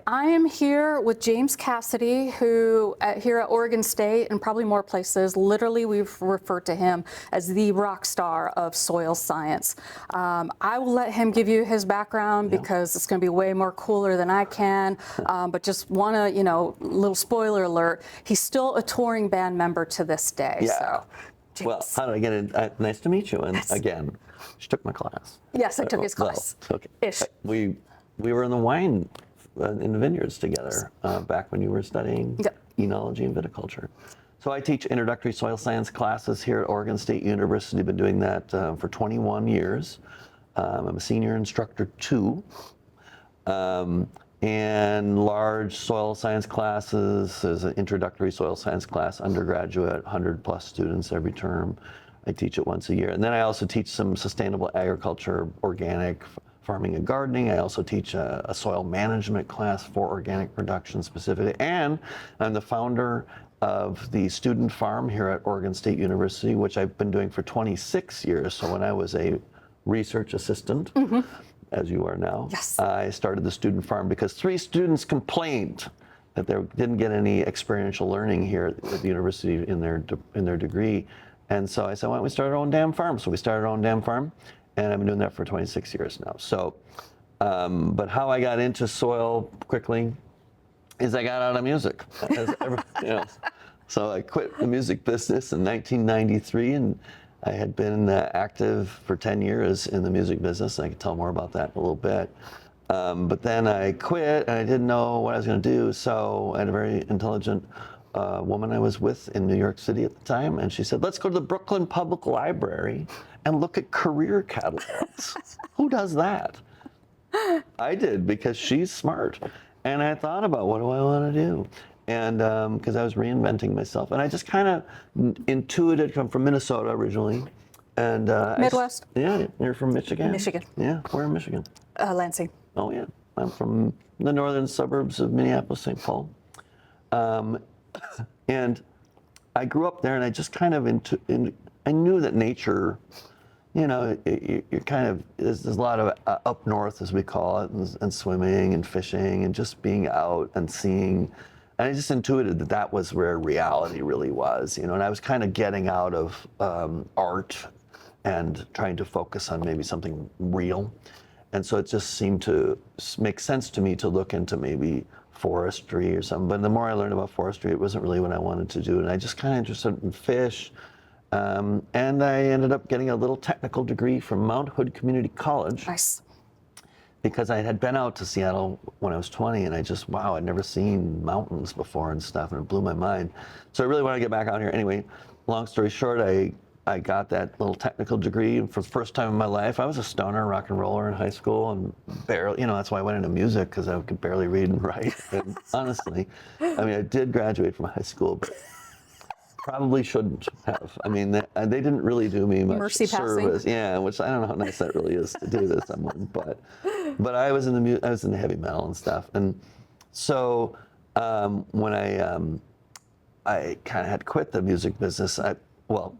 I am here with James Cassidy, who here at Oregon State and probably more places, literally we've referred to him as the rock star of soil science. I will let him give you his background because it's going to be way more cooler than I can. But just want to, little spoiler alert, he's still a touring band member to this day. Yeah. So, James. Well, how did I get in? Nice to meet you. And Yes. again, she took my class. Yes, I took his class. Okay. Ish. We were in the wine in the vineyards together back when you were studying enology and viticulture. So I teach introductory soil science classes here at Oregon State University. Been doing that for 21 years. I'm a senior instructor too. And large soil science classes. There's an introductory soil science class, undergraduate, 100+ students every term. I teach it once a year. And then I also teach some sustainable agriculture, organic farming and gardening. I also teach a soil management class for organic production specifically. And I'm the founder of the student farm here at Oregon State University, which I've been doing for 26 years. So when I was a research assistant, as you are now, I started the student farm because 3 students complained that they didn't get any experiential learning here at the university in their degree. And so I said, why don't we start our own damn farm? So we started our own damn farm. And I've been doing that for 26 years now. So, but how I got into soil quickly is I got out of music. So I quit the music business in 1993, and I had been active for 10 years in the music business. And I can tell more about that in a little bit. But then I quit, and I didn't know what I was going to do. So I had a very intelligent woman I was with in New York City at the time, and she said, let's go to the Brooklyn Public Library and look at career catalogs. Who does that? I did, because she's smart. And I thought about, what do I want to do? And because I was reinventing myself. And I just kind of intuited, I'm from Minnesota originally. And Midwest? Yeah, you're from Michigan? Michigan. Yeah, where in Michigan? Lansing. Oh yeah, I'm from the northern suburbs of Minneapolis, St. Paul. And I grew up there, and I just kind of I knew that nature, you're kind of, there's a lot of up north, as we call it, and swimming and fishing and just being out and seeing. And I just intuited that was where reality really was, and I was kind of getting out of art and trying to focus on maybe something real. And so it just seemed to make sense to me to look into maybe forestry or something. But the more I learned about forestry, it wasn't really what I wanted to do. And I just kind of interested in fish. And I ended up getting a little technical degree from Mount Hood Community College. Nice. Because I had been out to Seattle when I was 20, and I just, I'd never seen mountains before and stuff, and it blew my mind. So I really want to get back out here. Anyway, long story short, I got that little technical degree, and for the first time in my life, I was a stoner rock and roller in high school, and barely, that's why I went into music, because I could barely read and write. And honestly, I did graduate from high school, but probably shouldn't have. They didn't really do me much Mercy service. passing. Yeah, which I don't know how nice that really is to do to someone, but I was in the heavy metal and stuff, and so when I kind of had quit the music business,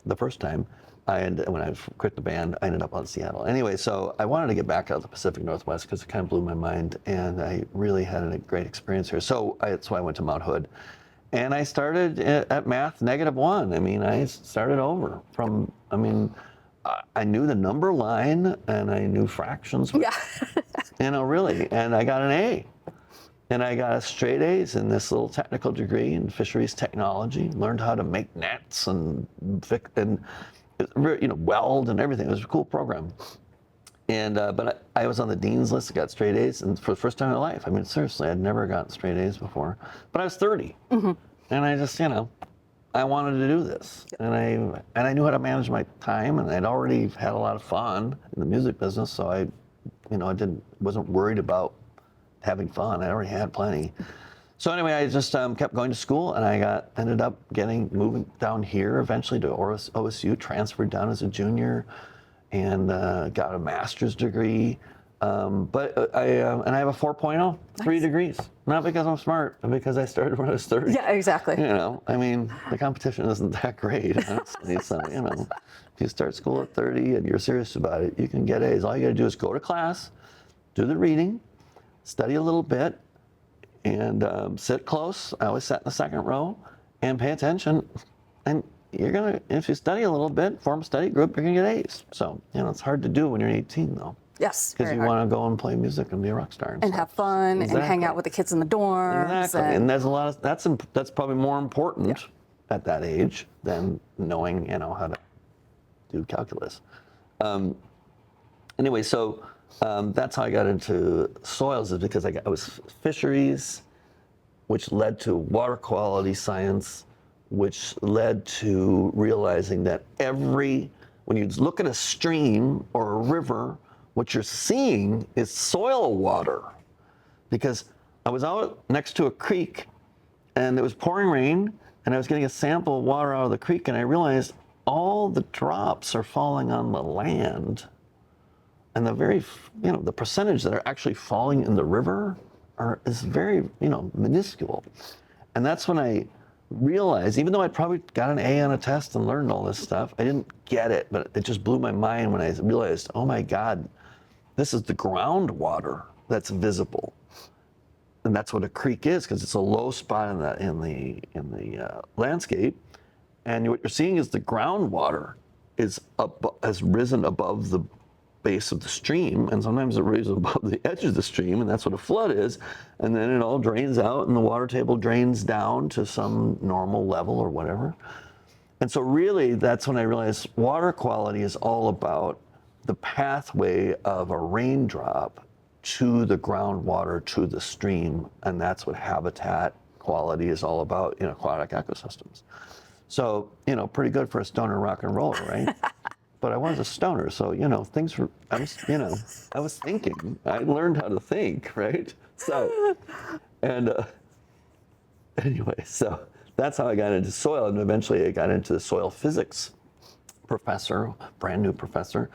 the first time when I quit the band, I ended up on Seattle. Anyway, so I wanted to get back out of the Pacific Northwest because it kind of blew my mind, and I really had a great experience here. So that's why I went to Mount Hood. And I started at math -1. I started over from, I knew the number line and I knew fractions. Yeah. Really. And I got an A. And I got straight A's in this little technical degree in fisheries technology. Learned how to make nets and weld and everything. It was a cool program. And but I was on the dean's list. I got straight A's, and for the first time in my life. Seriously, I'd never gotten straight A's before. But I was 30, and I just, I wanted to do this, and I knew how to manage my time, and I'd already had a lot of fun in the music business, so I wasn't worried about having fun. I already had plenty. So anyway, I just kept going to school, and I ended up moving down here eventually to OSU, transferred down as a junior, and got a master's degree. But I have a 4.0, 3 degrees. Not because I'm smart, but because I started when I was 30. Yeah, exactly. The competition isn't that great, honestly. So, if you start school at 30 and you're serious about it, you can get A's. All you gotta do is go to class, do the reading, study a little bit, and sit close. I always sat in the second row and pay attention. And you're gonna, if you study a little bit, form a study group, you're gonna get A's. So, it's hard to do when you're 18 though. Yes, Because you want to go and play music and be a rock star. and have fun and hang out with the kids in the dorms. Exactly. And there's a lot of, that's probably more important at that age than knowing, how to do calculus. Anyway, so that's how I got into soils, is because I was fisheries, which led to water quality science, which led to realizing that when you look at a stream or a river, what you're seeing is soil water. Because I was out next to a creek and it was pouring rain and I was getting a sample of water out of the creek, and I realized all the drops are falling on the land. And the percentage that are actually falling in the river is very, minuscule. And that's when I realized, even though I'd probably got an A on a test and learned all this stuff, I didn't get it, but it just blew my mind when I realized, oh my God, this is the groundwater that's visible. And that's what a creek is, because it's a low spot in the landscape. And what you're seeing is the groundwater has risen above the base of the stream, and sometimes it raises above the edge of the stream, and that's what a flood is. And then it all drains out and the water table drains down to some normal level or whatever. And so really that's when I realized water quality is all about the pathway of a raindrop to the groundwater, to the stream, and that's what habitat quality is all about in aquatic ecosystems. So, pretty good for a stoner rock and roller, right? But I was a stoner, so I was thinking. I learned how to think, right? So, and anyway, so that's how I got into soil, and eventually I got into the soil physics professor, brand new professor,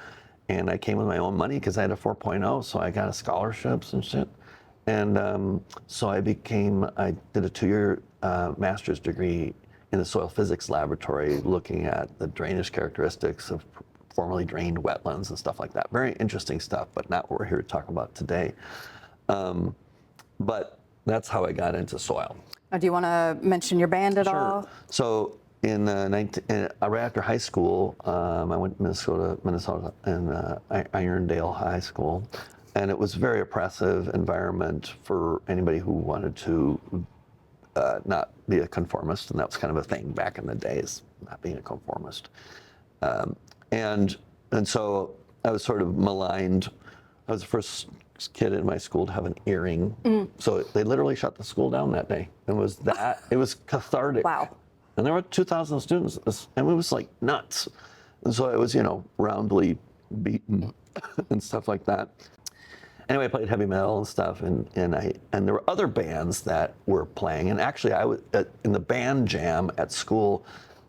and I came with my own money because I had a 4.0, so I got scholarships and shit, and so I did a 2-year master's degree in the soil physics laboratory, looking at the drainage characteristics of formerly drained wetlands and stuff like that. Very interesting stuff, but not what we're here to talk about today. But that's how I got into soil. Do you want to mention your band at all? So right after high school, I went to Minnesota, and Irondale High School, and it was a very oppressive environment for anybody who wanted to not be a conformist, and that was kind of a thing back in the days, not being a conformist. And so I was sort of maligned. I was the first kid in my school to have an earring. So they literally shut the school down that day. It was cathartic. Wow. And there were 2,000 students, and it was like nuts. And so I was, roundly beaten and stuff like that. Anyway, I played heavy metal and stuff, and there were other bands that were playing. And actually, I was in the band jam at school.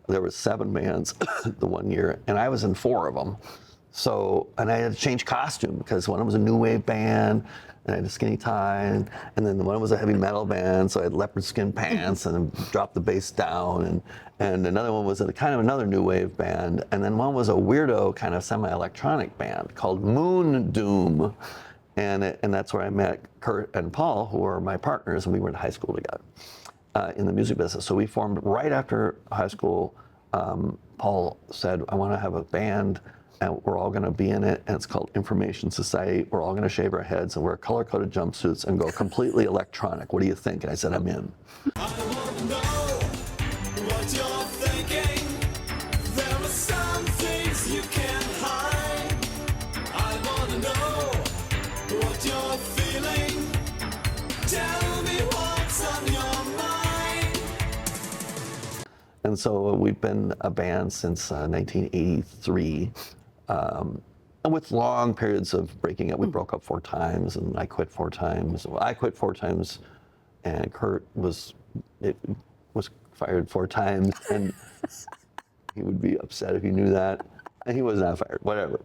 There were 7 bands the one year, and I was in 4 of them. So, and I had to change costume because one was a new wave band, and I had a skinny tie, and then one was a heavy metal band, so I had leopard skin pants and dropped the bass down, and another one was kind of another new wave band, and then one was a weirdo kind of semi-electronic band called Moon Doom, and that's where I met Kurt and Paul, who were my partners, and we were in high school together. In the music business. So we formed right after high school. Paul said, I want to have a band, and we're all going to be in it, and it's called Information Society. We're all going to shave our heads and wear color-coded jumpsuits and go completely electronic. What do you think? And I said, I'm in. I want to know what you're thinking. There are some things you can't hide. I want to know what you're feeling. Tell me what's on your mind. And so we've been a band since 1983, with long periods of breaking up. We broke up 4 times, and I quit 4 times. Well, I quit 4 times, and Kurt was fired 4 times, and he would be upset if he knew that. And he was not fired, whatever.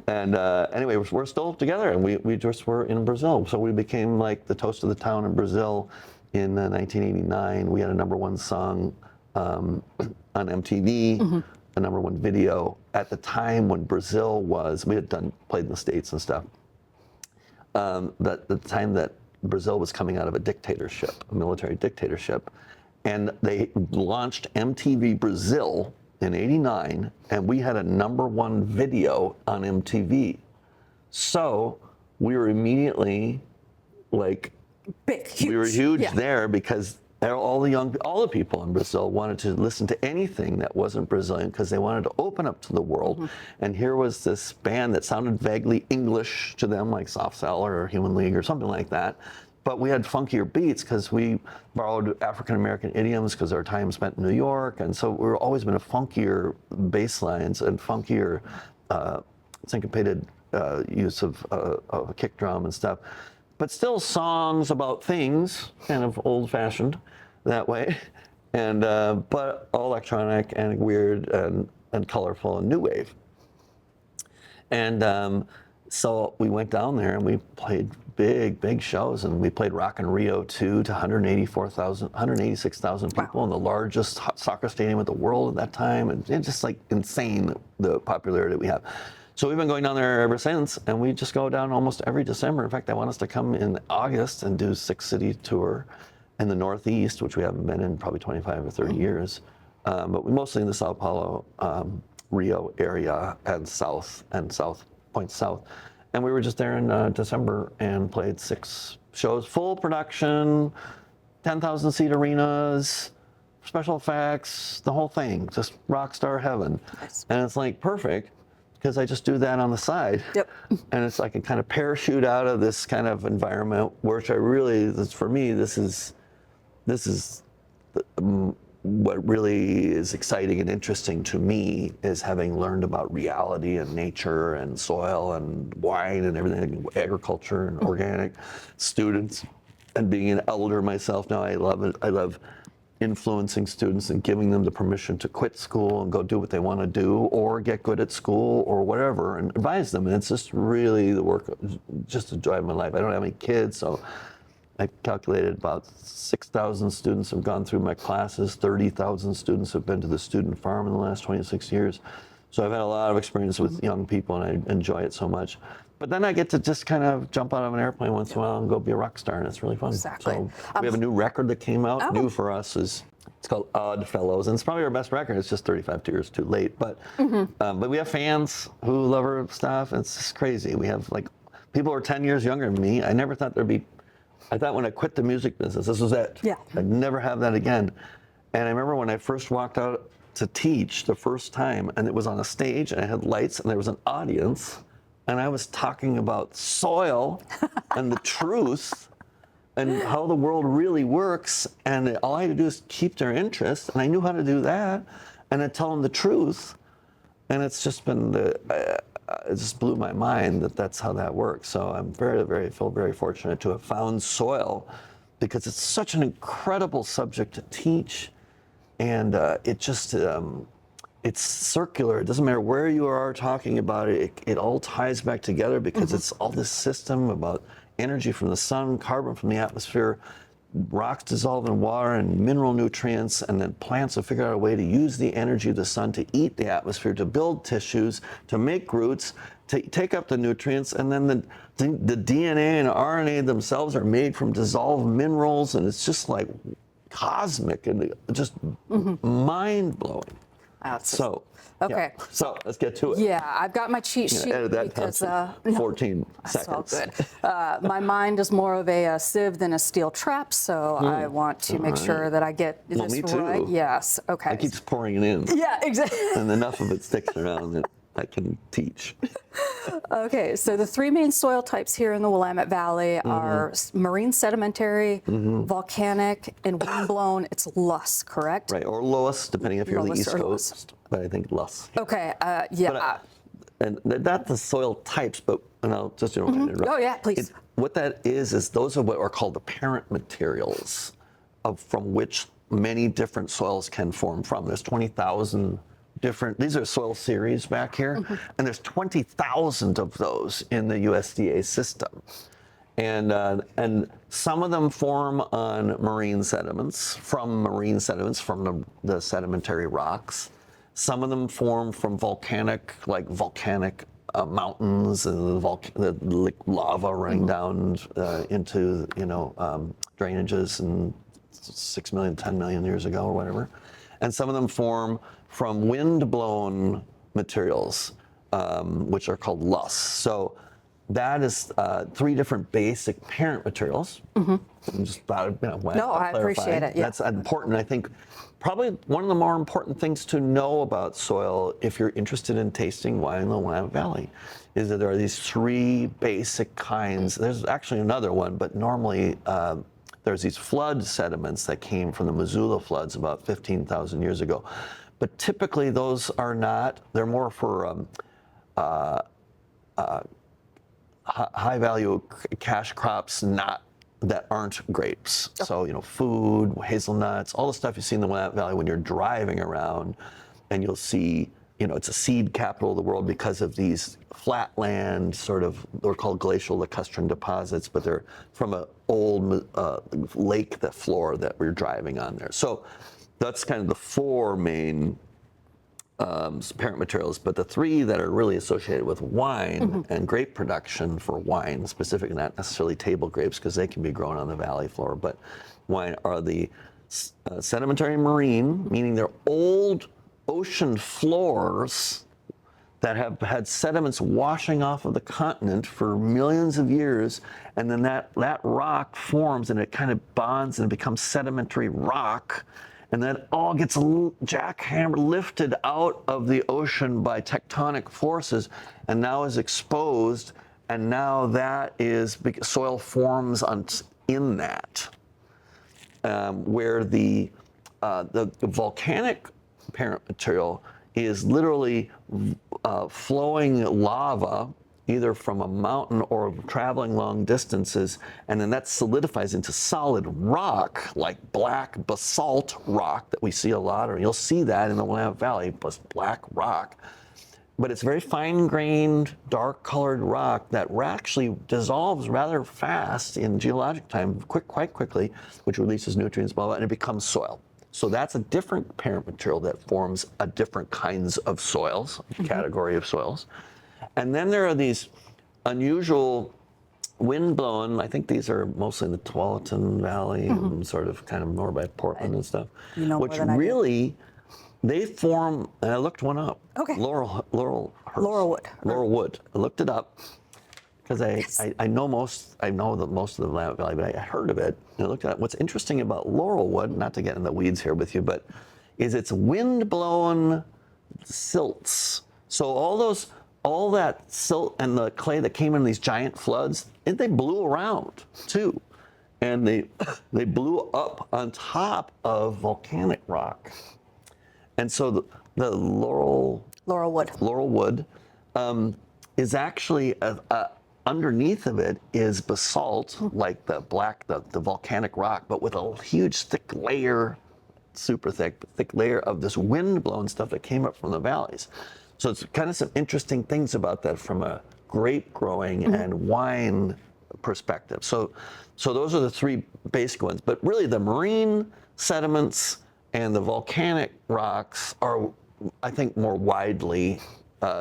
And anyway, we're still together, and we just were in Brazil. So we became like the toast of the town in Brazil in 1989. We had a #1 song on MTV, a #1 video at the time when Brazil we had played in the States and stuff. But the time that Brazil was coming out of a dictatorship, a military dictatorship, and they launched MTV Brazil in '89, and we had a #1 video on MTV. So we were immediately like, Big, huge. we were huge Yeah. there because all the people in Brazil wanted to listen to anything that wasn't Brazilian because they wanted to open up to the world. And here was this band that sounded vaguely English to them, like Soft Cell or Human League or something like that. But we had funkier beats because we borrowed African American idioms because our time spent in New York, and so we've always been a funkier bass lines and funkier syncopated use of a kick drum and stuff. But still songs about things, kind of old-fashioned that way, and but all electronic and weird and colorful and new wave. And so we went down there and we played big shows, and we played Rock in Rio 2 to 186,000 people in the largest soccer stadium in the world at that time, and it's just like insane the popularity that we have. So we've been going down there ever since, and we just go down almost every December. In fact, they want us to come in August and do 6-city tour in the Northeast, which we haven't been in probably 25 or 30 years. But we mostly in the Sao Paulo, Rio area and points south. And we were just there in December and played 6 shows, full production, 10,000 seat arenas, special effects, the whole thing, just rock star heaven. Nice. And it's like perfect, because I just do that on the side. Yep. And it's like a kind of parachute out of this kind of environment, which I really, for me, this is what really is exciting and interesting to me, is having learned about reality and nature and soil and wine and everything, agriculture and organic students, and being an elder myself now. I love it. I love influencing students and giving them the permission to quit school and go do what they want to do, or get good at school or whatever, and advise them. And it's just really the work, just the joy of my life. I don't have any kids, so I calculated about 6,000 students have gone through my classes. 30,000 students have been to the student farm in the last 26 years. So I've had a lot of experience with young people, and I enjoy it so much. But then I get to just kind of jump out of an airplane once in a while and go be a rock star, and it's really fun. Exactly. So we have a new record that came out, new for us. It's called Odd Fellows, and it's probably our best record. It's just 35 years too late. But but we have fans who love our stuff, and it's just crazy. We have like people who are 10 years younger than me. I never thought there'd be, I thought when I quit the music business, this was it. Yeah. I'd never have that again. And I remember when I first walked out to teach the first time, and it was on a stage, and I had lights, and there was an audience, and I was talking about soil and the truth and how the world really works, and all I had to do is keep their interest, and I knew how to do that, and I tell them the truth, and it's just been it just blew my mind that that's how that works. So I'm feel very fortunate to have found soil, because it's such an incredible subject to teach, and it just it's circular. It doesn't matter where you are talking about it. It all ties back together, because it's all this system about energy from the sun, carbon from the atmosphere, rocks dissolve in water and mineral nutrients, and then plants have figured out a way to use the energy of the sun to eat the atmosphere, to build tissues, to make roots, to take up the nutrients, and then the DNA and RNA themselves are made from dissolved minerals, and it's just like cosmic and just mind-blowing. So, okay. Yeah. So let's get to it. Yeah, I've got my cheat sheet Edit that because down to 14 that's all seconds. good. My mind is more of a sieve than a steel trap, so I want to make sure that I get this me too. right. Yes. Okay. I keep pouring it in, Yeah, exactly. and enough of it sticks around that I can teach. Okay, so the 3 main soil types here in the Willamette Valley are marine sedimentary, volcanic, and windblown. It's loess, correct? Right, or loess, depending if you're on the Loess East or Coast. But I think loess. Okay, yeah. But and not the soil types, but and I'll just interrupt. Oh, yeah, please. What that is those are what are called the parent materials from which many different soils can form from. There's 20,000 different, these are soil series back here, and there's 20,000 of those in the USDA system. And some of them form on marine sediments, from the sedimentary rocks. Some of them form from volcanic mountains and the lava running down into drainages and 6 million, 10 million years ago or whatever. And some of them form from wind-blown materials, which are called lusts. So that is 3 different basic parent materials. Mm-hmm. Just thought, No, I appreciate it. Yeah. That's important. I think probably one of the more important things to know about soil, if you're interested in tasting wine in the Willamette Valley, is that there are these 3 basic kinds. There's actually another one, but normally there's these flood sediments that came from the Missoula floods about 15,000 years ago. But typically those are not, they're more for high value cash crops that aren't grapes. So, food, hazelnuts, all the stuff you see in the Willamette Valley when you're driving around, and you'll see, it's a seed capital of the world because of these flatland they're called glacial lacustrine deposits, but they're from an old lake floor that we're driving on there. So that's kind of the 4 main parent materials, but the 3 that are really associated with wine and grape production for wine, specifically not necessarily table grapes because they can be grown on the valley floor, but wine are the sedimentary marine, meaning they're old ocean floors that have had sediments washing off of the continent for millions of years, and then that rock forms and it kind of bonds and becomes sedimentary rock. And then it all gets jackhammered, lifted out of the ocean by tectonic forces, and now is exposed. And now that is soil forms in that, where the volcanic parent material is literally flowing lava, either from a mountain or traveling long distances, and then that solidifies into solid rock, like black basalt rock that we see a lot, or you'll see that in the Willamette Valley, black rock. But it's very fine-grained, dark-colored rock that actually dissolves rather fast in geologic time, quite quickly, which releases nutrients, blah, blah, and it becomes soil. So that's a different parent material that forms a different kinds of soils, category of soils. And then there are these unusual wind-blown, I think these are mostly in the Tualatin Valley and kind of more by Portland and stuff, which really, they form, and I looked one up. Okay. Laurelwood. Laurelwood. I looked it up because I know most of the Willamette Valley, but I heard of it and I looked at it. What's interesting about Laurelwood, not to get in the weeds here with you, but is it's wind-blown silts. So all that silt and the clay that came in these giant floods, they blew around too. And they blew up on top of volcanic rock. And so the Laurelwood is actually, underneath of it is basalt, like the volcanic rock, but with a huge thick layer, super thick layer of this wind-blown stuff that came up from the valleys. So it's kind of some interesting things about that from a grape growing and wine perspective. So those are the 3 basic ones. But really the marine sediments and the volcanic rocks are, I think, more widely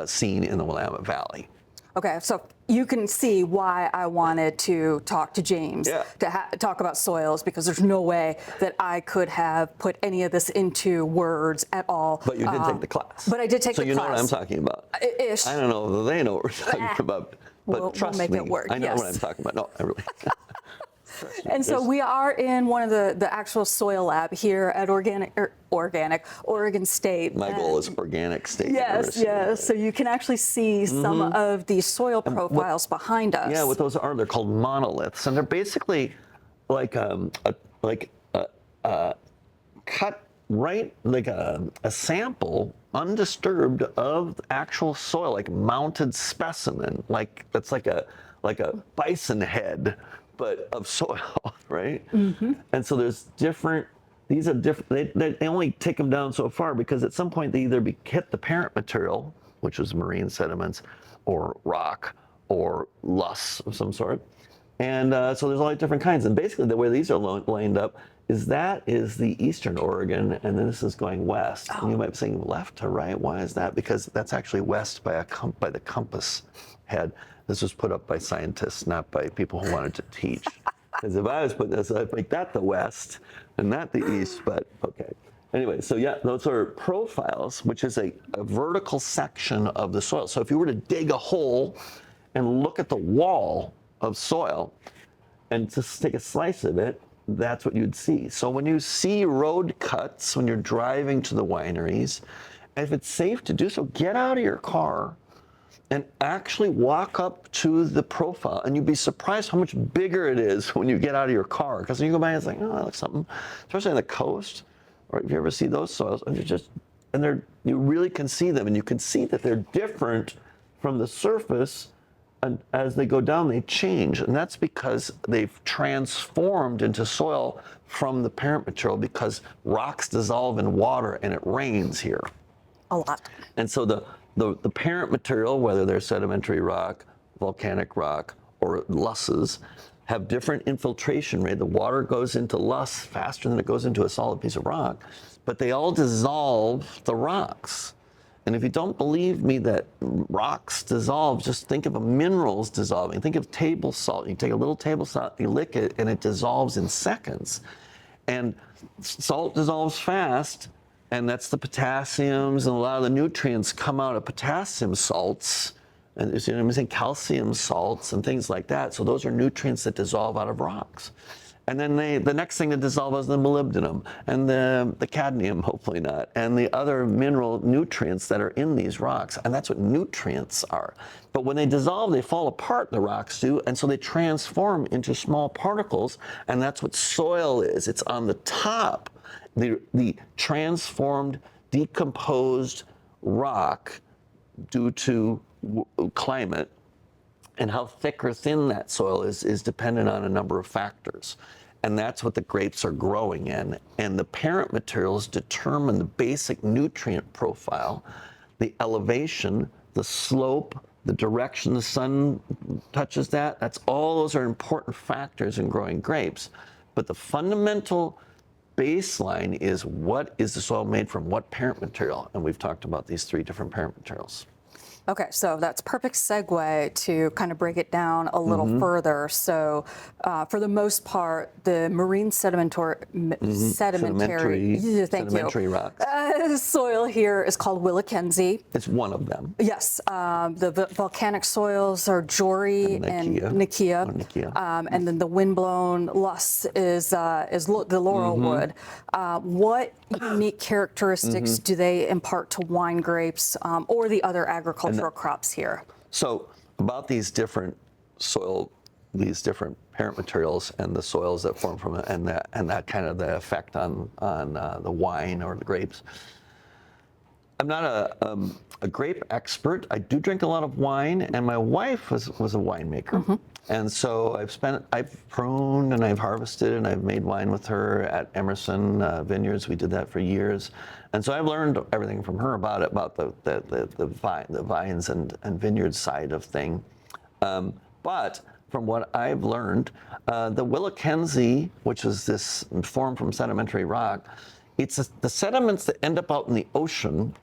seen in the Willamette Valley. Okay, so you can see why I wanted to talk to James to talk about soils, because there's no way that I could have put any of this into words at all. But you did take the class. But I did take the class. So you know what I'm talking about. Ish. I don't know if they know what we're talking about, but trust we'll make me, it work. I know what I'm talking about. No, I really. And so we are in one of the actual soil lab here at Oregon State. My goal is Organic State University. Yes. So you can actually see some of the soil profiles behind us. Yeah, what those are, they're called monoliths, and they're basically like cut right, like a sample undisturbed of actual soil, like mounted specimen, that's like a bison head, but of soil, right? And so there's these are different, they only take them down so far because at some point they either hit the parent material, which is marine sediments, or rock, or loess of some sort, And so there's all these different kinds. And basically the way these are lined up is that is the eastern Oregon, and then this is going west. And you might be saying left to right. Why is that? Because that's actually west by the compass head. This was put up by scientists, not by people who wanted to teach. Because if I was putting this, I'd make that the west and that the east, but okay. Anyway, so yeah, those are profiles, which is a vertical section of the soil. So if you were to dig a hole and look at the wall of soil and just take a slice of it, that's what you'd see. So when you see road cuts, when you're driving to the wineries, if it's safe to do so, get out of your car and actually walk up to the profile, and you'd be surprised how much bigger it is when you get out of your car. Because when you go by, it's like, oh, that looks something, especially on the coast, or if you ever see those soils, and you really can see them, and you can see that they're different from the surface, and as they go down, they change, and that's because they've transformed into soil from the parent material, because rocks dissolve in water and it rains here. A lot. And so the parent material, whether they're sedimentary rock, volcanic rock, or lusses, have different infiltration rate. The water goes into loess faster than it goes into a solid piece of rock, but they all dissolve the rocks. And if you don't believe me that rocks dissolve, just think of minerals dissolving. Think of table salt. You take a little table salt, you lick it, and it dissolves in seconds. And salt dissolves fast, and that's the potassiums, and a lot of the nutrients come out of potassium salts, and you know what I'm saying, calcium salts and things like that. So those are nutrients that dissolve out of rocks. And then the next thing to dissolve is the molybdenum and the cadmium, hopefully not, and the other mineral nutrients that are in these rocks. And that's what nutrients are. But when they dissolve, they fall apart, the rocks do, and so they transform into small particles, and that's what soil is. It's on the top. The transformed, decomposed rock due to climate and how thick or thin that soil is dependent on a number of factors. And that's what the grapes are growing in. And the parent materials determine the basic nutrient profile, the elevation, the slope, the direction the sun touches that. Those are important factors in growing grapes. But the fundamental baseline is, what is the soil made from, what parent material? And we've talked about these three different parent materials. Okay, so that's perfect segue to kind of break it down a little further. So, for the most part, the marine sedimentary rock soil here is called Willamette. It's one of them. Yes, the volcanic soils are Jory and Nikia. And then the windblown loess is the laurel wood. What unique characteristics do they impart to wine grapes or the other agricultural crops here? So about these different parent materials and the soils that form from it, and that kind of the effect on the wine or the grapes. I'm not a grape expert. I do drink a lot of wine, and my wife was a winemaker. And so I've pruned and I've harvested and I've made wine with her at Emerson Vineyards. We did that for years. And so I've learned everything from her about the vines and vineyard side of thing. But from what I've learned, the Willamette, which is this formed from sedimentary rock, the sediments that end up out in the ocean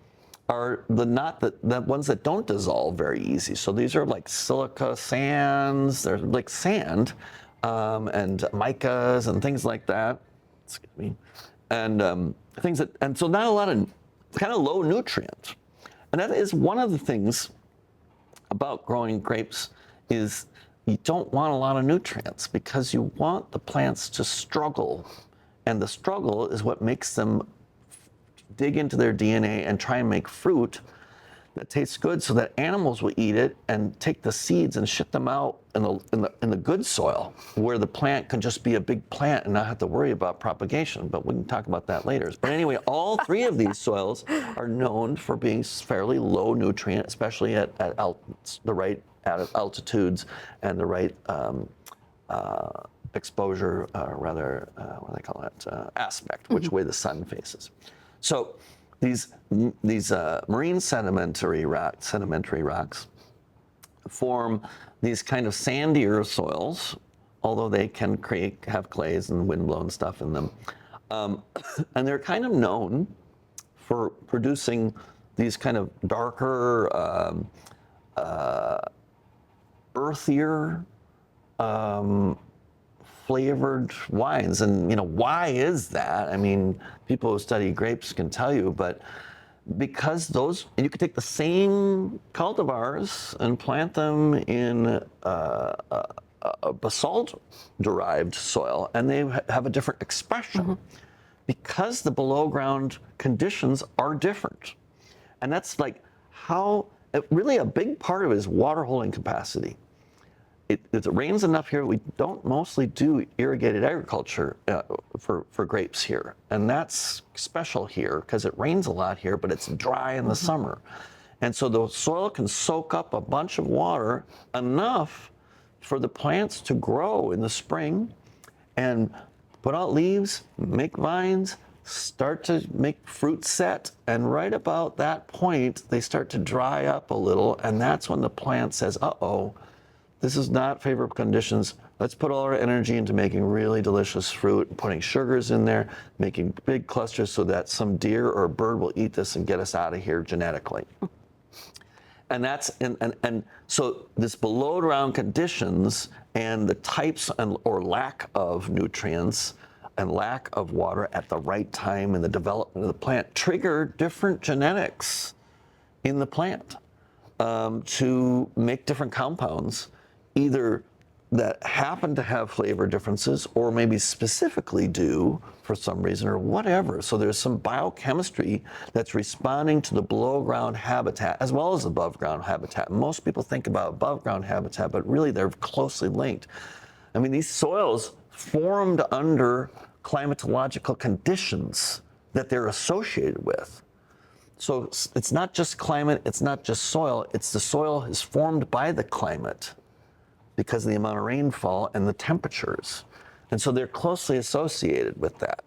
are the ones that don't dissolve very easy. So these are like silica sands, they're like sand, and micas and things like that. Excuse me. And so not a lot of, kind of low nutrients. And that is one of the things about growing grapes, is you don't want a lot of nutrients, because you want the plants to struggle. And the struggle is what makes them dig into their DNA and try and make fruit that tastes good, so that animals will eat it and take the seeds and shit them out in the good soil, where the plant can just be a big plant and not have to worry about propagation. But we can talk about that later. But anyway, all three of these soils are known for being fairly low nutrient, especially at the right altitudes and the right exposure, what do they call it, aspect, which way the sun faces. So these marine sedimentary rocks form these kind of sandier soils, although they can have clays and windblown stuff in them. And they're kind of known for producing these kind of darker, earthier, flavored wines. And why is that? I mean, people who study grapes can tell you, but because you could take the same cultivars and plant them in a basalt-derived soil, and they have a different expression because the below-ground conditions are different. And that's like really a big part of it is water holding capacity. If it rains enough here, we don't mostly do irrigated agriculture for grapes here. And that's special here because it rains a lot here, but it's dry in the summer. And so the soil can soak up a bunch of water enough for the plants to grow in the spring and put out leaves, make vines, start to make fruit set. And right about that point, they start to dry up a little. And that's when the plant says, uh-oh, this is not favorable conditions. Let's put all our energy into making really delicious fruit, putting sugars in there, making big clusters so that some deer or bird will eat this and get us out of here genetically. And so this below ground conditions and the types or lack of nutrients and lack of water at the right time in the development of the plant trigger different genetics in the plant to make different compounds, either that happen to have flavor differences or maybe specifically do for some reason or whatever. So there's some biochemistry that's responding to the below ground habitat as well as above ground habitat. Most people think about above ground habitat, but really they're closely linked. I mean, these soils formed under climatological conditions that they're associated with. So it's not just climate, it's not just soil, it's the soil is formed by the climate because of the amount of rainfall and the temperatures. And so they're closely associated with that.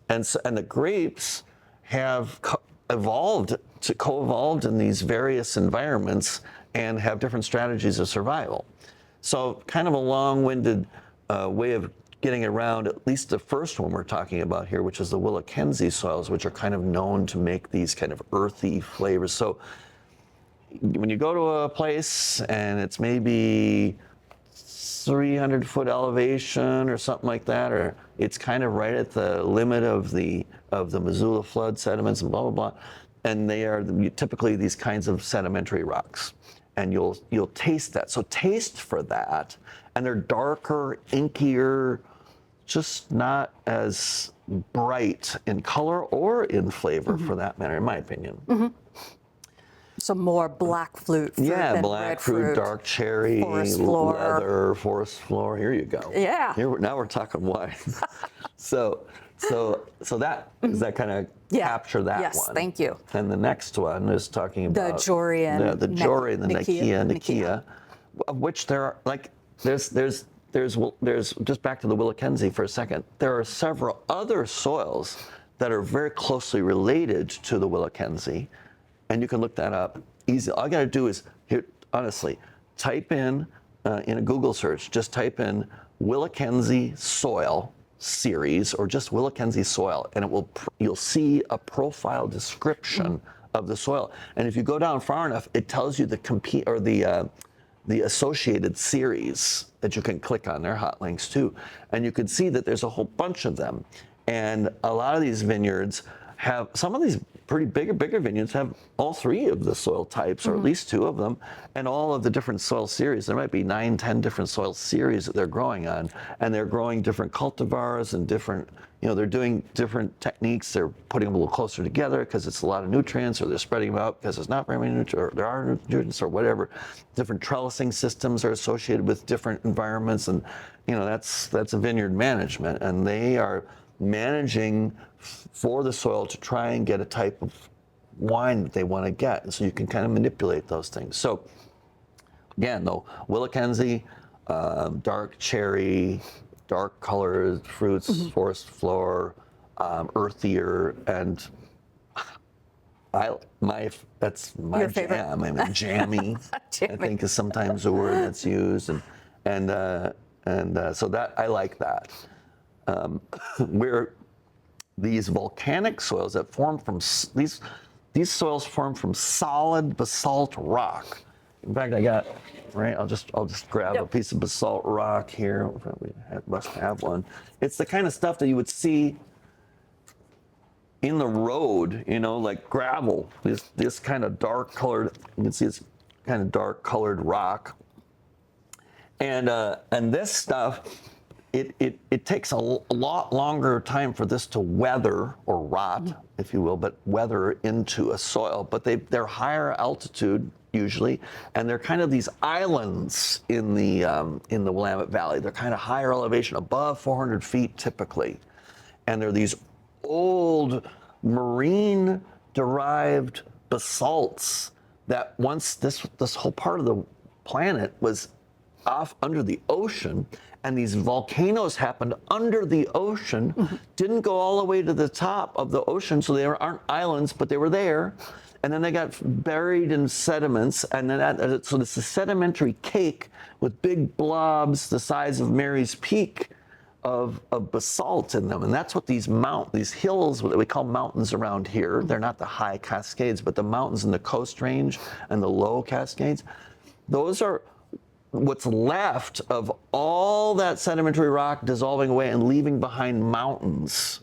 And the grapes have co-evolved in these various environments and have different strategies of survival. So kind of a long-winded way of getting around at least the first one we're talking about here, which is the Willamette soils, which are kind of known to make these kind of earthy flavors. So when you go to a place and it's maybe 300-foot elevation or something like that, or it's kind of right at the limit of the Missoula flood sediments and blah, blah, blah. And they are typically these kinds of sedimentary rocks. And you'll taste that. So taste for that. And they're darker, inkier, just not as bright in color or in flavor for that matter, in my opinion. So more black fruit Yeah, than black red fruit, dark cherry, forest floor. leather, forest floor. Here you go. Yeah. Now we're talking wine. so that does that kind of capture that yes, one? Yes, thank you. And the next one is talking about the Jory and the Jory and the Nikia, of which there are there's just back to the Willamette for a second. There are several other soils that are very closely related to the Willamette. And you can look that up easy. All you got to do is, here, honestly, type in a Google search, just type in Willamette soil series or just Willamette soil, and you'll see a profile description of the soil. And if you go down far enough, it tells you the associated series that you can click on. They're hot links too. And you can see that there's a whole bunch of them. And a lot of these vineyards have, some of these pretty bigger vineyards have all three of the soil types, or at least two of them, and all of the different soil series. There might be 9, 10 different soil series that they're growing on, and they're growing different cultivars and different, they're doing different techniques. They're putting them a little closer together because it's a lot of nutrients, or they're spreading them out because it's not very many nutrients, or there are nutrients, or whatever. Different trellising systems are associated with different environments, and that's a vineyard management, and they are managing for the soil to try and get a type of wine that they want to get. And so you can kind of manipulate those things. So again, though, Willamette, dark cherry, dark colored fruits, forest floor, earthier, and that's my Your favorite? jam. I mean, jammy, I think is sometimes a word that's used, and And so that I like that. Where these volcanic soils that form from these soils form from solid basalt rock. In fact, I got right. I'll just grab a piece of basalt rock here. We must have one. It's the kind of stuff that you would see in the road, like gravel. This kind of dark colored. You can see it's kind of dark colored rock. And this stuff, it takes a lot longer time for this to weather or rot, if you will, but weather into a soil. But they're higher altitude usually, and they're kind of these islands in the Willamette Valley. They're kind of higher elevation, above 400 feet typically, and they're these old marine-derived basalts that once this whole part of the planet was off under the ocean, and these volcanoes happened under the ocean, didn't go all the way to the top of the ocean, so they aren't islands, but they were there, and then they got buried in sediments, and then so it's a sedimentary cake with big blobs the size of Mary's Peak of basalt in them, and that's what these hills that we call mountains around here. They're not the high Cascades, but the mountains in the Coast Range and the low Cascades. Those are what's left of all that sedimentary rock dissolving away and leaving behind mountains,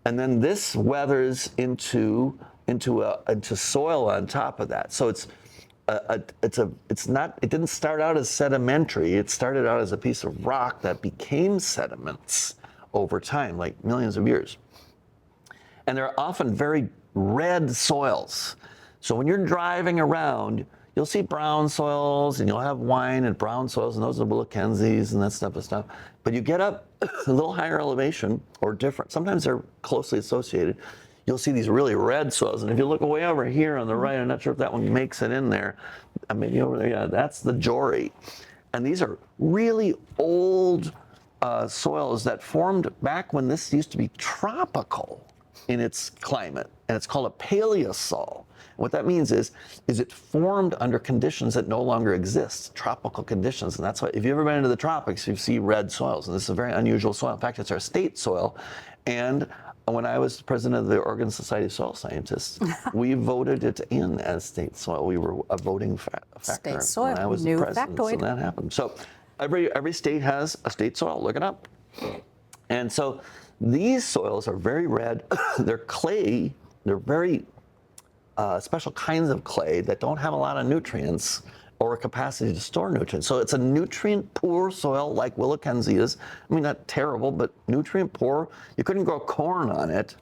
and then this weathers into soil on top of that. So it didn't start out as sedimentary. It started out as a piece of rock that became sediments over time, like millions of years. And they're often very red soils. So when you're driving around, you'll see brown soils, and you'll have wine and brown soils, and those are Willikenses and that type of stuff. But you get up a little higher elevation, or different, sometimes they're closely associated, you'll see these really red soils. And if you look way over here on the right, I'm not sure if that one makes it in there, maybe over there, yeah, that's the Jory. And these are really old soils that formed back when this used to be tropical in its climate, and it's called a paleosol. What that means is it formed under conditions that no longer exist, tropical conditions. And that's why, if you've ever been into the tropics, you see red soils. And this is a very unusual soil. In fact, it's our state soil. And when I was president of the Oregon Society of Soil Scientists, we voted it in as state soil. We were a voting factor State soil, when I was new the president. factoid. So that happened. So every state has a state soil. Look it up. And so these soils are very red. They're clay. They're very special kinds of clay that don't have a lot of nutrients or a capacity to store nutrients. So it's a nutrient poor soil like Willikense is. I mean, not terrible, but nutrient poor. You couldn't grow corn on it.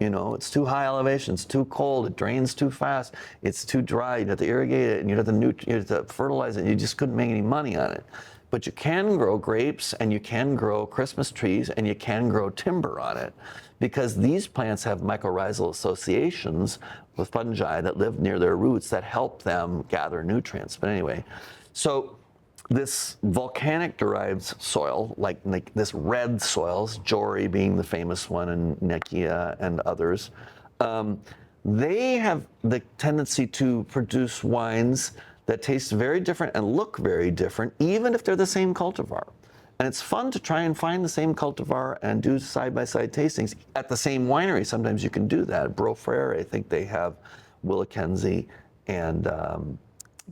It's too high elevation, it's too cold, it drains too fast, it's too dry, you'd have to irrigate it, and you'd have to fertilize it, you just couldn't make any money on it. But you can grow grapes, and you can grow Christmas trees, and you can grow timber on it, because these plants have mycorrhizal associations with fungi that live near their roots that help them gather nutrients. But anyway, so this volcanic derived soil, like this red soils, Jory being the famous one, and Nekia and others, they have the tendency to produce wines that taste very different and look very different, even if they're the same cultivar. And it's fun to try and find the same cultivar and do side-by-side tastings at the same winery. Sometimes you can do that. Brofrere, I think they have Willikense and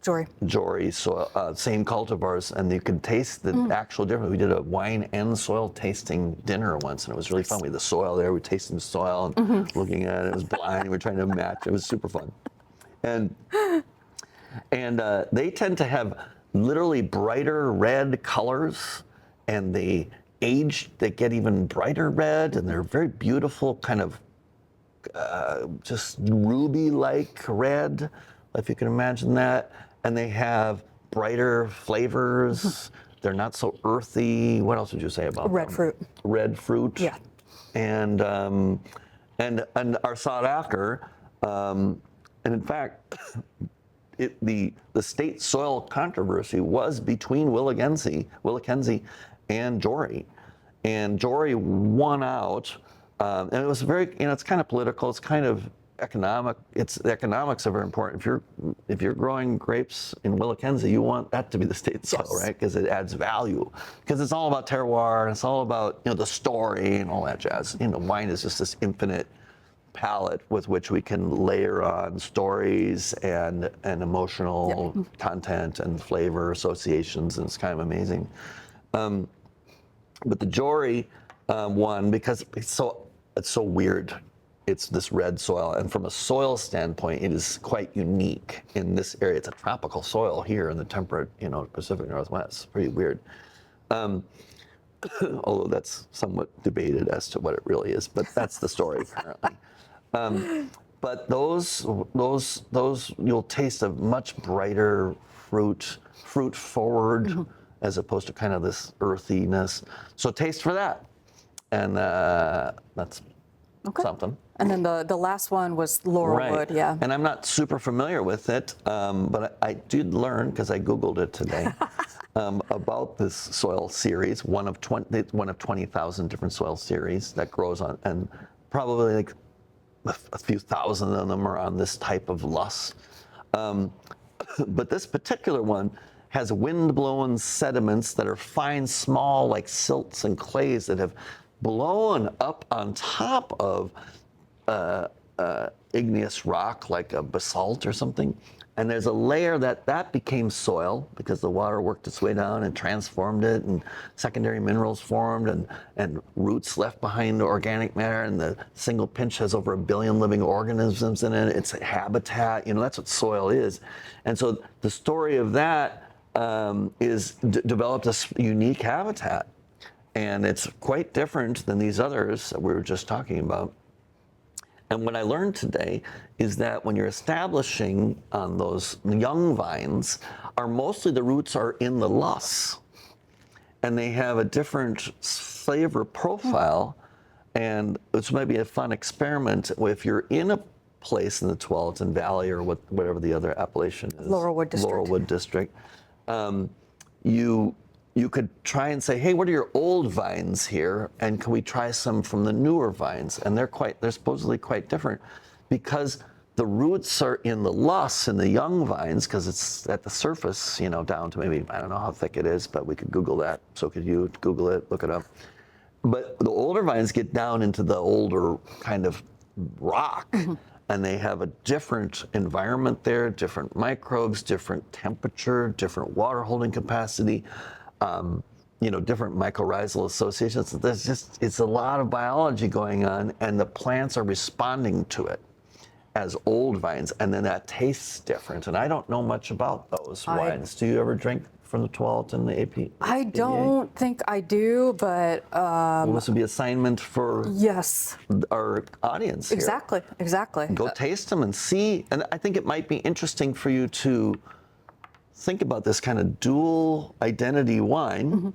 Jory soil, same cultivars, and you can taste the actual difference. We did a wine and soil tasting dinner once, and it was really fun. We had the soil there, we were tasting the soil and looking at it. It was blind, we were trying to match. It was super fun. And they tend to have literally brighter red colors, and they get even brighter red, and they're very beautiful, kind of just ruby-like red, if you can imagine that. And they have brighter flavors. They're not so earthy. What else would you say about Red them? fruit. Red fruit. Yeah. And are sought after. And in fact, the state soil controversy was between Willikense and Jory. And Jory won out. And it was very, it's kind of political. It's kind of the economics are very important. If you're growing grapes in Willamette, you want that to be the state soil, Yes. right? Because it adds value. Because it's all about terroir, and it's all about the story and all that jazz. Wine is just this infinite palette with which we can layer on stories and emotional content and flavor associations, and it's kind of amazing. But the Jory one, because it's so weird. It's this red soil, and from a soil standpoint, it is quite unique in this area. It's a tropical soil here in the temperate, Pacific Northwest. Pretty weird. Although that's somewhat debated as to what it really is, but that's the story apparently. But those you'll taste a much brighter fruit forward, as opposed to kind of this earthiness. So taste for that, and that's something. And then the last one was Laurelwood, yeah. And I'm not super familiar with it, but I did learn, because I Googled it today, about this soil series, one of 20,000 different soil series that grows on, and probably like a few thousand of them are on this type of loess. But this particular one has wind-blown sediments that are fine, small, like silts and clays that have blown up on top of igneous rock, like a basalt or something. And there's a layer that became soil because the water worked its way down and transformed it, and secondary minerals formed, and roots left behind organic matter, and the single pinch has over 1 billion living organisms in it. It's a habitat, that's what soil is. And so the story of that is developed this unique habitat. And it's quite different than these others that we were just talking about. And what I learned today is that when you're establishing on those young vines, mostly the roots are in the loess, and they have a different flavor profile. And this might be a fun experiment if you're in a place in the Tualatin Valley or whatever the other appellation is, Laurelwood District. You could try and say, hey, what are your old vines here? And can we try some from the newer vines? And they're supposedly quite different, because the roots are in the loess in the young vines, because it's at the surface, down to maybe, I don't know how thick it is, but we could Google that. So could you Google it, look it up. But the older vines get down into the older kind of rock. And they have a different environment there, different microbes, different temperature, different water holding capacity. Different mycorrhizal associations. It's a lot of biology going on, and the plants are responding to it as old vines, and then that tastes different. And I don't know much about those wines. Do you ever drink from the Tualatin, the AP? I don't think I do, but Well, this would be assignment for yes, our audience here. Exactly. Go taste them and see. And I think it might be interesting for you to think about this kind of dual identity wine,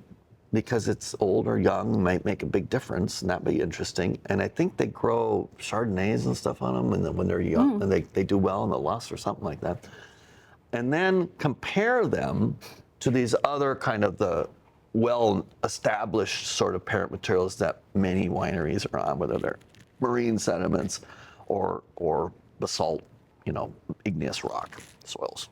because it's old or young might make a big difference, and that'd be interesting. And I think they grow Chardonnays and stuff on them, and then when they're young, and they do well in the loess or something like that. And then compare them to these other kind of the well-established sort of parent materials that many wineries are on, whether they're marine sediments or basalt, igneous rock soils.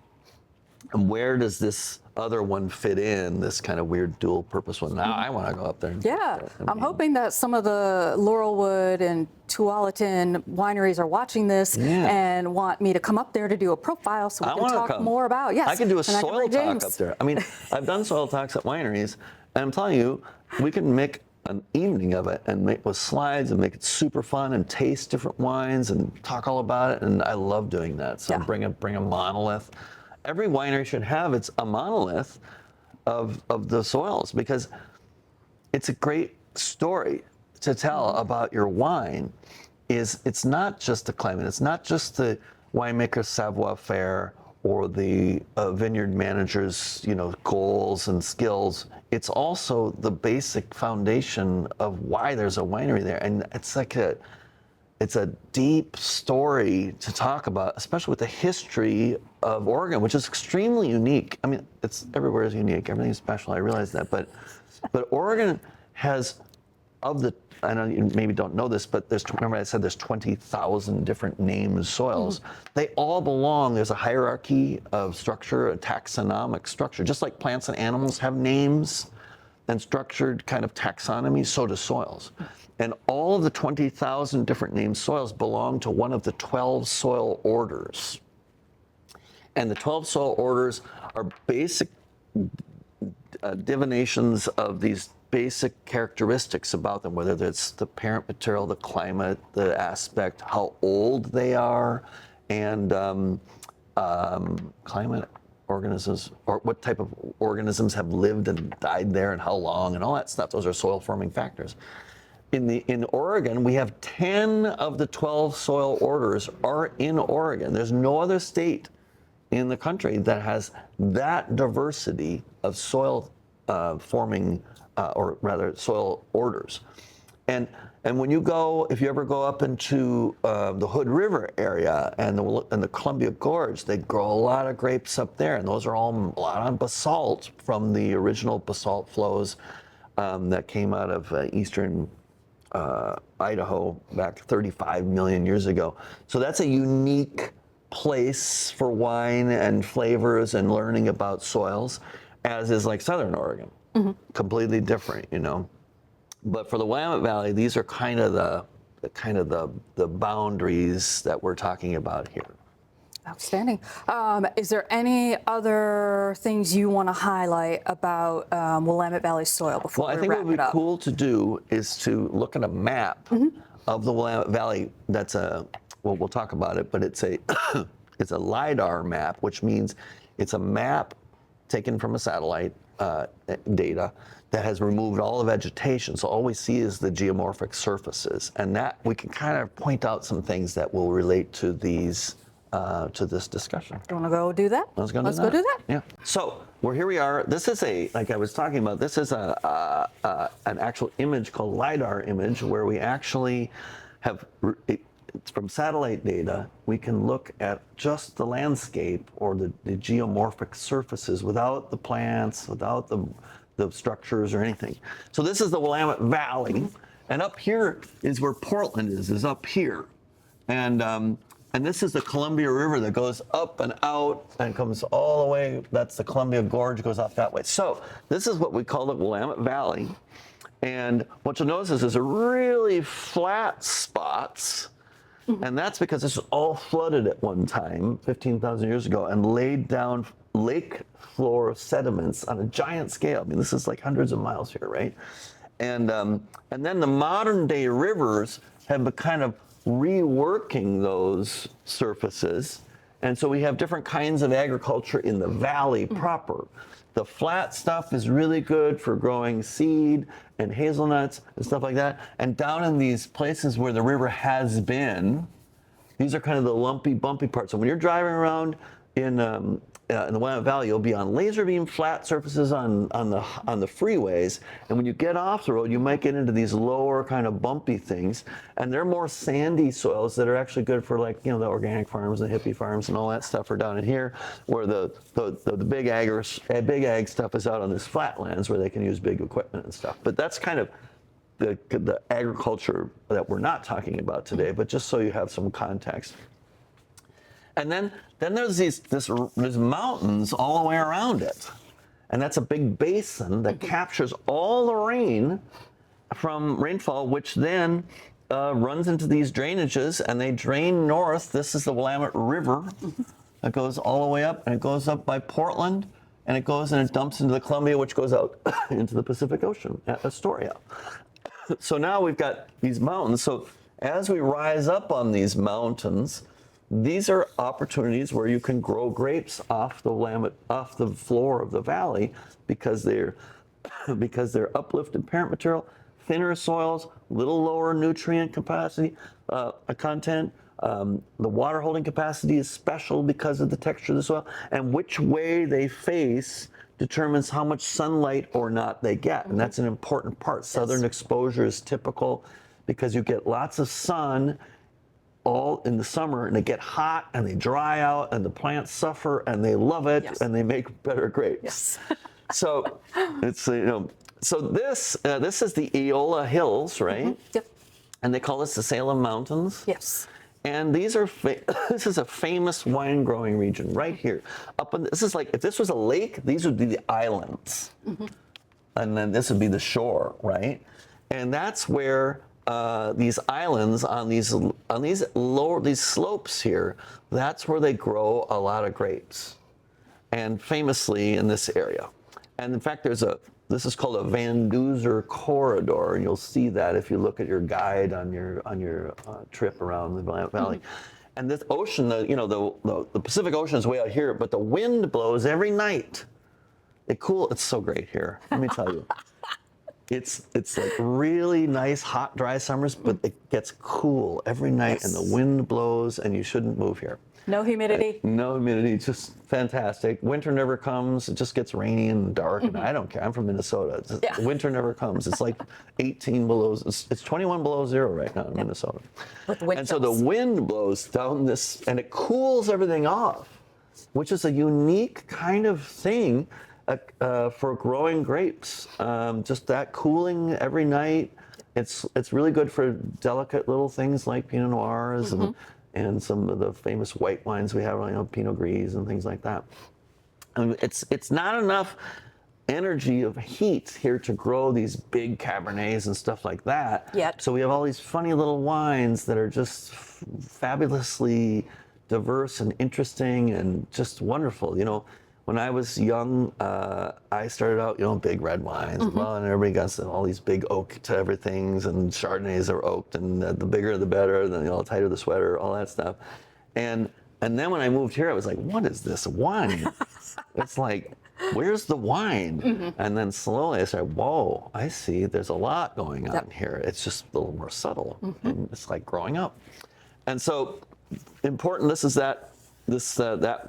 And where does this other one fit in, this kind of weird dual purpose one? Now I want to go up there. Yeah, I'm hoping that some of the Laurelwood and Tualatin wineries are watching this and want me to come up there to do a profile so we can talk more about. Yes, I can do a soil bring talk James up there. I mean, I've done soil talks at wineries, and I'm telling you, we can make an evening of it and make with slides and make it super fun and taste different wines and talk all about it. And I love doing that. So bring a monolith. Every winery should have a monolith of the soils, because it's a great story to tell about your wine. It's not just the climate, it's not just the winemaker's savoir-faire or the vineyard manager's goals and skills. It's also the basic foundation of why there's a winery there, and it's a deep story to talk about, especially with the history of Oregon, which is extremely unique. I mean, everywhere is unique. Everything is special. I realize that, but Oregon has I know you maybe don't know this, but remember I said there's 20,000 different named soils. They all belong, there's a hierarchy of structure, a taxonomic structure. Just like plants and animals have names and structured kind of taxonomy, so do soils. And all of the 20,000 different named soils belong to one of the 12 soil orders. And the 12 soil orders are basic divinations of these basic characteristics about them, whether it's the parent material, the climate, the aspect, how old they are, and climate, organisms, or what type of organisms have lived and died there and how long and all that stuff. Those are soil forming factors. In Oregon, we have 10 of the 12 soil orders are in Oregon. There's no other state in the country that has that diversity of soil forming, or rather soil orders. And when you go, if you ever go up into the Hood River area and the Columbia Gorge, they grow a lot of grapes up there, and those are all a lot on basalt from the original basalt flows that came out of eastern Idaho back 35 million years ago. So that's a unique place for wine and flavors and learning about soils, as is like Southern Oregon. Completely different, you know. But for the Willamette Valley, these are kind of the boundaries that we're talking about here. Outstanding. Is there any other things you want to highlight about Willamette Valley soil before Well, I we think wrap what would it be up? cool to do is to look at a map of the Willamette Valley. That's we'll talk about it, but it's a it's a LIDAR map, which means it's a map taken from a satellite data that has removed all the vegetation. So all we see is the geomorphic surfaces, and that we can kind of point out some things that will relate to these to this discussion. You want to go do that? Let's go do that. Yeah. So here we are. This is like I was talking about, this is an actual image called LIDAR image, where we actually have, it's from satellite data, we can look at just the landscape or the geomorphic surfaces without the plants, without the structures or anything. So this is the Willamette Valley, and up here is where Portland is up here. And this is the Columbia River that goes up and out and comes all the way. That's the Columbia Gorge, goes off that way. So this is what we call the Willamette Valley. And what you'll notice is there's a really flat spots. And that's because this was all flooded at one time, 15,000 years ago, and laid down lake floor sediments on a giant scale. I mean, this is like hundreds of miles here, right? And then the modern day rivers have been kind of reworking those surfaces. And so we have different kinds of agriculture in the valley proper. The flat stuff is really good for growing seed and hazelnuts and stuff like that. And down in these places where the river has been, these are kind of the lumpy, bumpy parts. So when you're driving around in the Willamette Valley, you'll be on laser beam flat surfaces on the freeways, and when you get off the road, you might get into these lower kind of bumpy things, and they're more sandy soils that are actually good for, like, you know, the organic farms, the hippie farms, and all that stuff are down in here, where the big ag stuff is out on these flatlands where they can use big equipment and stuff. But that's kind of the agriculture that we're not talking about today, but just so you have some context. And then there's mountains all the way around it. And that's a big basin that captures all the rain from rainfall, which then runs into these drainages, and they drain north. This is the Willamette River that goes all the way up, and it goes up by Portland, and it goes and it dumps into the Columbia, which goes out into the Pacific Ocean at Astoria. So now we've got these mountains. So as we rise up on these mountains, these are opportunities where you can grow grapes off the floor of the valley, because they're uplifted parent material, thinner soils, little lower nutrient capacity, content. The water holding capacity is special because of the texture of the soil, and which way they face determines how much sunlight or not they get, and that's an important part. Southern exposure is typical because you get lots of sun all in the summer, and they get hot and they dry out, and the plants suffer, and they love it, and they make better grapes. So it's, So this is the Eola Hills, right? Yep. And they call this the Salem Mountains. Yes. And these are this is a famous wine growing region right here. This is like, if this was a lake, these would be the islands, and then this would be the shore, right? And that's where these islands on these slopes here, that's where they grow a lot of grapes, and famously in this area. And in fact, this is called a Van Duzer corridor, and you'll see that if you look at your guide on your trip around the Willamette Valley. And this ocean, the Pacific Ocean is way out here, but the wind blows every night. It's so great here. Let me tell you. It's like really nice, hot, dry summers, but it gets cool every night, and the wind blows, and you shouldn't move here. No humidity. No humidity, just fantastic. Winter never comes. It just gets rainy and dark, and I don't care. I'm from Minnesota. Winter never comes. It's like 18 below. It's 21 below zero right now in Minnesota. With wind and so the wind blows down this, and it cools everything off, which is a unique kind of thing for growing grapes. Just that cooling every night. It's really good for delicate little things like Pinot Noirs and some of the famous white wines we have, Pinot Gris and things like that. And it's not enough energy of heat here to grow these big Cabernets and stuff like that. Yet. So we have all these funny little wines that are just fabulously diverse and interesting and just wonderful. When I was young, I started out, big red wines, and everybody got all these big oak to everything's, and Chardonnays are oaked, and the bigger the better, the tighter the sweater, all that stuff. And then when I moved here, I was like, what is this wine? It's like, where's the wine? And then slowly I started, whoa, I see, there's a lot going on here. It's just a little more subtle, and it's like growing up. And so important, this is that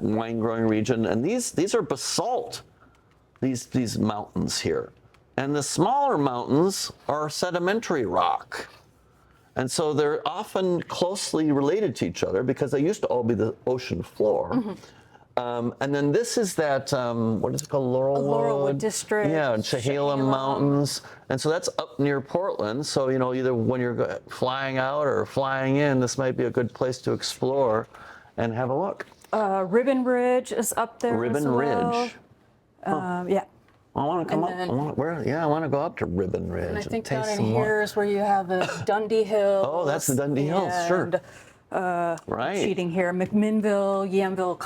wine growing region, and these are basalt, these mountains here, and the smaller mountains are sedimentary rock, and so they're often closely related to each other because they used to all be the ocean floor. And then this is that what is it called, Laurelwood District. Yeah, and Chehalem Mountains, and so that's up near Portland. So either when you're flying out or flying in, this might be a good place to explore and have a look. Ribbon Ridge is up there. Ribbon as well. Ridge. Yeah. I want to come up. then- I want to go up to Ribbon Ridge. And I think down taste in some more. here is where you have the Dundee Hills. Oh, that's the Dundee Hills, sure. And, Right. cheating here, McMinnville, Yamhill,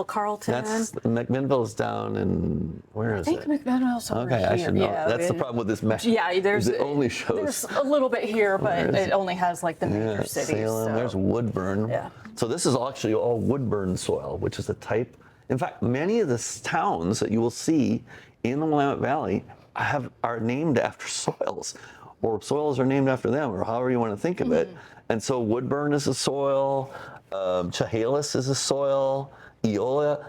Carlton. That's McMinnville's down in, where is I think it? McMinnville's over Okay, here. I should know. Yeah, That's the problem with this map. Yeah, is it only shows. There's a little bit here, but Where is it it? only has like the major cities. Salem, so. there's Woodburn. Yeah. So this is actually all Woodburn soil, which is a type. In fact, many of the towns that you will see in the Willamette Valley are named after soils, or soils are named after them, or however you want to think of it. And so Woodburn is a soil, Chehalis is a soil, Eola.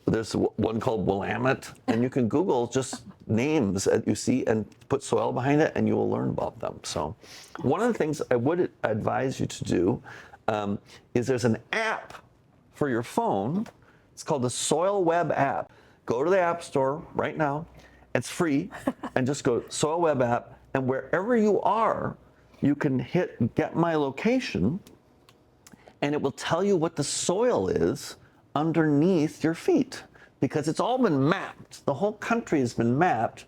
There's one called Willamette, and you can Google just names that you see and put soil behind it, and you will learn about them. So, one of the things I would advise you to do is there's an app for your phone. It's called the Soil Web app. Go to the App Store right now. It's free, and just go Soil Web app, and wherever you are, you can hit Get My Location, and it will tell you what the soil is underneath your feet, because it's all been mapped. The whole country has been mapped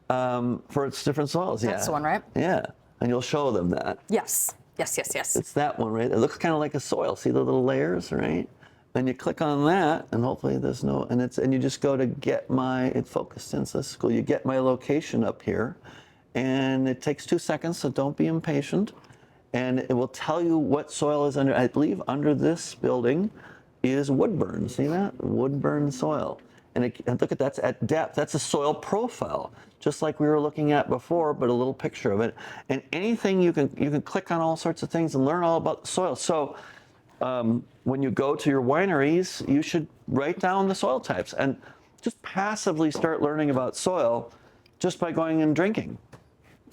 for its different soils. That's the one, right? Yeah, and you'll show them that. Yes. It's that one, right? It looks kind of like a soil. See the little layers, right? Then you click on that, and hopefully there's no, and you just go to Get My, it focused in this school, you Get My Location up here, and it takes 2 seconds, so don't be impatient. And it will tell you what soil is under, I believe under this building is Woodburn. See that? Woodburn soil. And look at that's at depth. That's a soil profile, just like we were looking at before, but a little picture of it. And anything you can click on all sorts of things and learn all about the soil. So when you go to your wineries, you should write down the soil types and just passively start learning about soil just by going and drinking.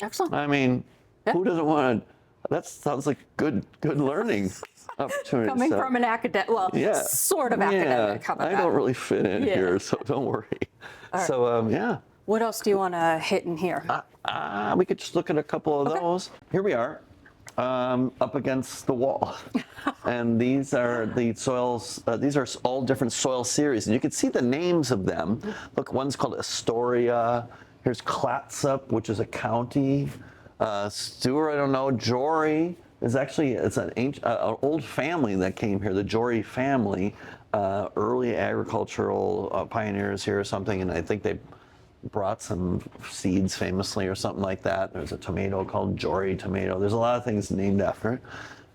Excellent. I mean, who doesn't want to? That sounds like good learning opportunity. Coming from an academic, sort of academic. How about I that? don't really fit in here, so don't worry. So yeah, What else do you want to hit in here? We could just look at a couple of those. Here we are, up against the wall. And these are the soils, these are all different soil series. And you can see the names of them. Look, one's called Astoria. Here's Clatsop, which is a county. Stewart, I don't know. Jory is actually, it's an old family that came here, the Jory family, early agricultural pioneers here or something. And I think they brought some seeds famously or something like that. There's a tomato called Jory tomato. There's a lot of things named after it.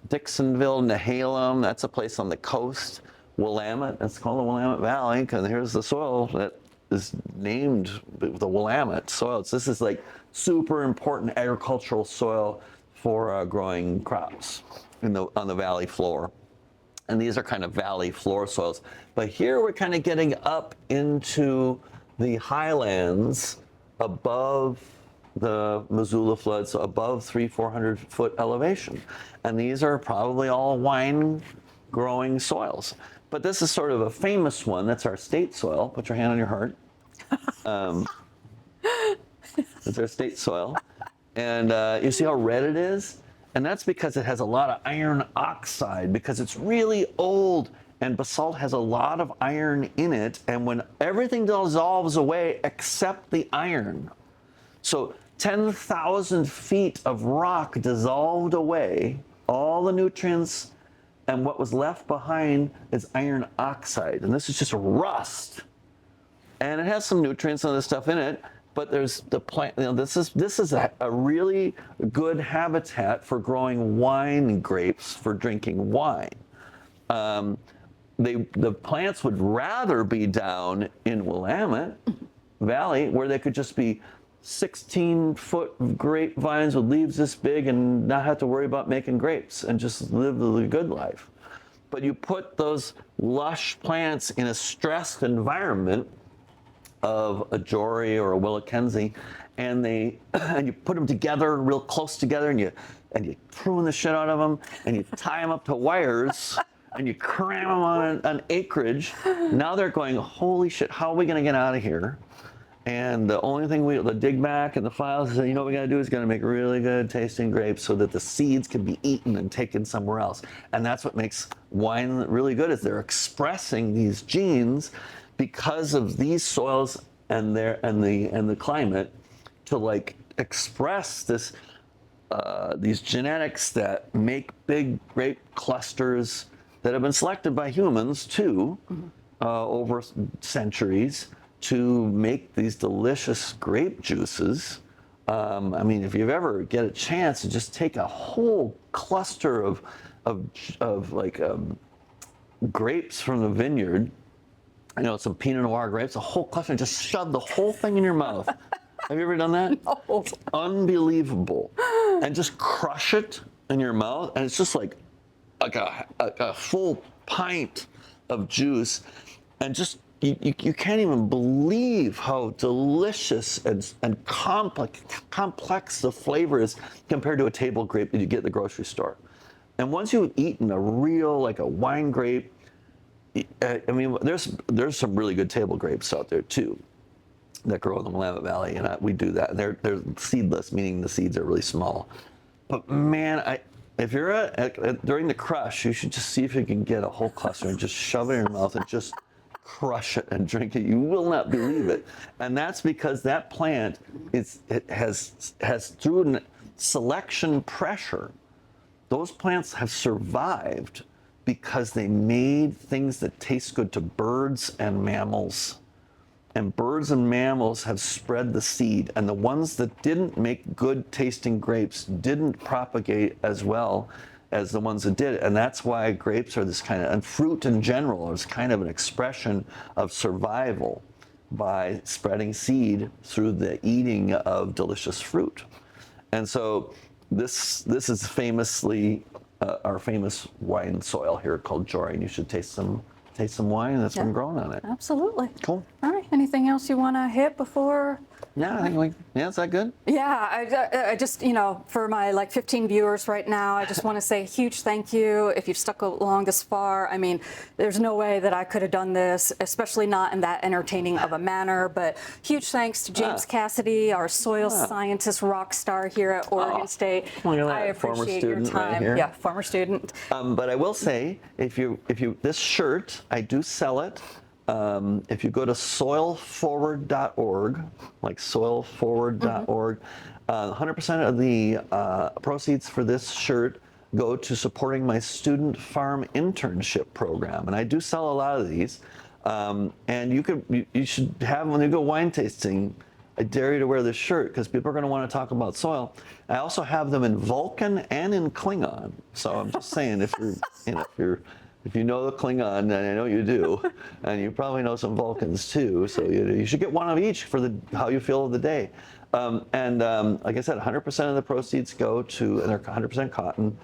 Dixonville, Nehalem, that's a place on the coast. Willamette, it's called the Willamette Valley, because here's the soil that is named the Willamette soil. This is like super important agricultural soil for growing crops on the valley floor. And these are kind of valley floor soils. But here we're kind of getting up into the highlands above the Missoula flood, so above 300-400 foot elevation. And these are probably all wine growing soils. But this is sort of a famous one. That's our state soil. Put your hand on your heart. That's our state soil. And you see how red it is? And that's because it has a lot of iron oxide, because it's really old. And basalt has a lot of iron in it, and when everything dissolves away except the iron, so 10,000 feet of rock dissolved away, all the nutrients, and what was left behind is iron oxide, and this is just rust. And it has some nutrients and other stuff in it, but there's the plant. This is a really good habitat for growing wine grapes for drinking wine. The plants would rather be down in Willamette Valley, where they could just be 16-foot grapevines with leaves this big and not have to worry about making grapes and just live the good life. But you put those lush plants in a stressed environment of a Jory or a Willackenzie, and you put them together real close together, and you prune the shit out of them, and you tie them up to wires. And you cram them on an acreage. Now they're going, holy shit, how are we going to get out of here? And the only thing the dig back and the files is, you know what we got to do is going to make really good tasting grapes so that the seeds can be eaten and taken somewhere else. And that's what makes wine really good, is they're expressing these genes because of these soils and the climate to like express this these genetics that make big grape clusters that have been selected by humans too, over centuries, to make these delicious grape juices. I mean, if you ever get a chance to just take a whole cluster of grapes from the vineyard, some Pinot Noir grapes, a whole cluster, and just shove the whole thing in your mouth. Have you ever done that? No. It's unbelievable. And just crush it in your mouth, and it's just like a full pint of juice, and just you can't even believe how delicious and complex the flavor is compared to a table grape that you get at the grocery store. And once you've eaten a real, like a wine grape, I mean, there's some really good table grapes out there too that grow in the Willamette Valley, and we do that. They're seedless, meaning the seeds are really small. But man, if you're during the crush, you should just see if you can get a whole cluster and just shove it in your mouth and just crush it and drink it. You will not believe it. And that's because that plant has through selection pressure, those plants have survived because they made things that taste good to birds and mammals. And birds and mammals have spread the seed, and the ones that didn't make good tasting grapes didn't propagate as well as the ones that did. And that's why grapes are this kind of, and fruit in general is kind of an expression of survival by spreading seed through the eating of delicious fruit. And so this is famously our famous wine soil here called Jory, and you should taste some wine that's been grown on it. Absolutely. Cool. All right. anything else you want to hit before? Yeah, I think yeah, is that good? Yeah, I just, for my 15 viewers right now, I just want to say a huge thank you if you've stuck along this far. I mean, there's no way that I could have done this, especially not in that entertaining of a manner, but huge thanks to James Cassidy, our soil scientist rock star here at Oregon State. Look at that, I former appreciate your student right time. here. Yeah, former student. But I will say, if you this shirt, I do sell it. If you go to soilforward.org, like soilforward.org, 100% of the proceeds for this shirt go to supporting my student farm internship program, and I do sell a lot of these. And you should have, when you go wine tasting, I dare you to wear this shirt because people are going to want to talk about soil. I also have them in Vulcan and in Klingon. So I'm just saying, if you know the Klingon, and I know you do, and you probably know some Vulcans too, so you should get one of each for how you feel of the day. Like I said, 100% of the proceeds go to, and they're 100% cotton,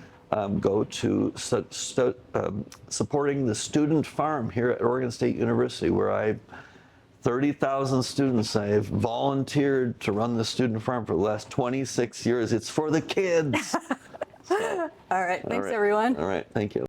go to supporting the student farm here at Oregon State University, where 30,000 students. I've volunteered to run the student farm for the last 26 years. It's for the kids. All right, thanks everyone. All right, thank you.